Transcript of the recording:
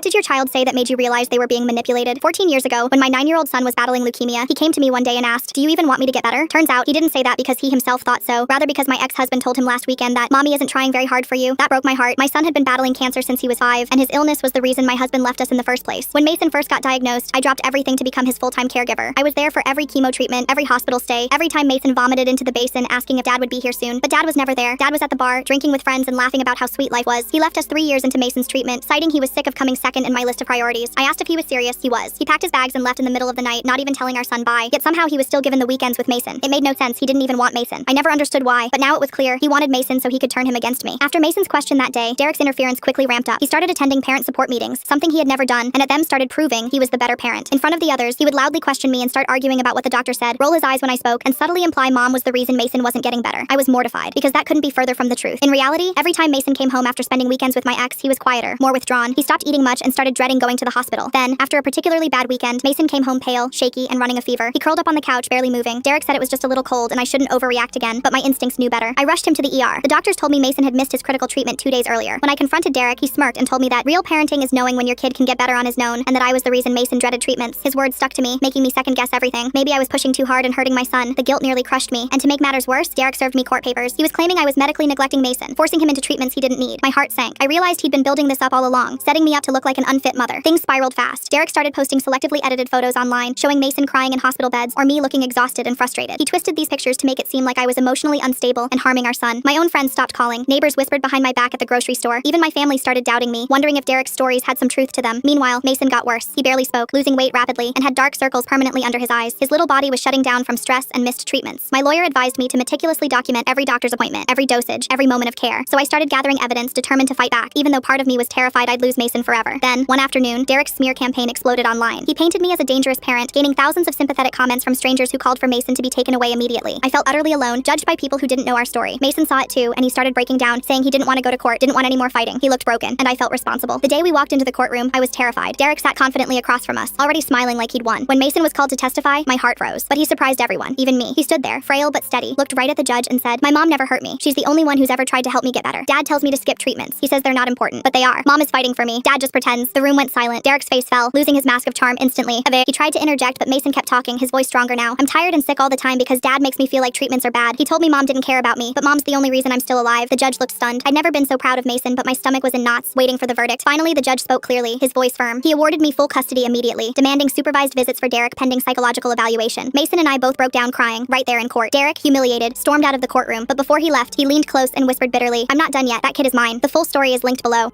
did your child say that made you realize they were being manipulated? 14 years ago, when my 9-year-old son was battling leukemia, he came to me one day and asked, "Do you even want me to get better?" Turns out, he didn't say that because he himself thought so, rather because my ex-husband told him last weekend that, "Mommy isn't trying very hard for you." That broke my heart. My son had been battling cancer since he was 5, and his illness was the reason my husband left us in the first place. When Mason first got diagnosed, I dropped everything to become his full-time caregiver. I was there for every chemo treatment, every hospital stay, every time Mason vomited into the basin asking if Dad would be here soon. But Dad was never there. Dad was at the bar, drinking with friends and laughing about how sweet life was. He left us 3 years into Mason's treatment, citing he was sick of coming second in my list of priorities. I asked if he was serious. He was. He packed his bags and left in the middle of the night, not even telling our son bye, yet somehow he was still given the weekends with Mason. It made no sense. He didn't even want Mason. I never understood why, but now it was clear. He wanted Mason so he could turn him against me. After Mason's question that day, Derek's interference quickly ramped up. He started attending parent support meetings, something he had never done, and at them started proving he was the better parent. In front of the others, he would loudly question me and start arguing about what the doctor said, roll his eyes when I spoke, and subtly imply Mom was the reason Mason wasn't getting better. I was mortified, because that couldn't be further from the truth. In reality, every time Mason came home after spending weekends with my ex, he was quieter, more withdrawn. He stopped eating much and started dreading going to the hospital. Then, after a particularly bad weekend, Mason came home pale, shaky, and running a fever. He curled up on the couch, barely moving. Derek said it was just a little cold and I shouldn't overreact again, but my instincts knew better. I rushed him to the ER. The doctors told me Mason had missed his critical treatment 2 days earlier. When I confronted Derek, he smirked and told me that real parenting is knowing when your kid can get better on his own, and that I was the reason Mason dreaded treatments. His words stuck to me, making me second-guess everything. Maybe I was pushing too hard and hurting my son. The guilt nearly crushed me, and to make matters worse, Derek served me court papers. He was claiming I was medically neglecting Mason, forcing him into treatments he didn't need. My heart sank. I realized he'd been building this up all along, setting me up to look like an unfit mother. Things spiraled fast. Derek started posting selectively edited photos online, showing Mason crying in hospital beds, or me looking exhausted and frustrated. He twisted these pictures to make it seem like I was emotionally unstable and harming our son. My own friends stopped calling. Neighbors whispered behind my back at the grocery store. Even my family started doubting me, wondering if Derek's stories had some truth to them. Meanwhile, Mason got worse. He barely spoke, losing weight rapidly, and had dark circles permanently under his eyes. His little body was shutting down from stress and missed treatments. My lawyer advised me to meticulously document every doctor's appointment, every dosage, every moment of care. So I started gathering evidence, determined to fight back, even though part of me was terrified I'd lose Mason forever. Then, one afternoon, Derek's smear campaign exploded online. He painted me as a dangerous parent, gaining thousands of sympathetic comments from strangers who called for Mason to be taken away immediately. I felt utterly alone, judged by people who didn't know our story. Mason saw it too, and he started breaking down, saying he didn't want to go to court, didn't want any more fighting. He looked broken, and I felt responsible. The day we walked into the courtroom, I was terrified. Derek sat confidently across from us, already smiling like he'd won. When Mason was called to testify, my heart rose. But he surprised everyone, even me. He stood there, frail but steady, looked right at the judge and said, "My mom never hurt me. She's the only one who's ever tried to help me get better. Dad tells me to skip treatments. He says they're not important, but they are. Mom is fighting for me. Dad just pretends." The room went silent. Derek's face fell, losing his mask of charm instantly. He tried to interject, but Mason kept talking, his voice stronger now. "I'm tired and sick all the time because Dad makes me feel like treatments are bad. He told me Mom didn't care about me, but Mom's the only reason I'm still alive." The judge looked stunned. I'd never been so proud of Mason, but my stomach was in knots, waiting for the verdict. Finally, the judge spoke clearly, his voice firm. He awarded me full custody immediately, demanding supervised visits for Derek pending psychological evaluation. Mason and I both broke down crying, right there in court. Derek, humiliated, stormed out of the courtroom, but before he left, he leaned close and whispered bitterly, "I'm not done yet. That kid is mine." The full story is linked below.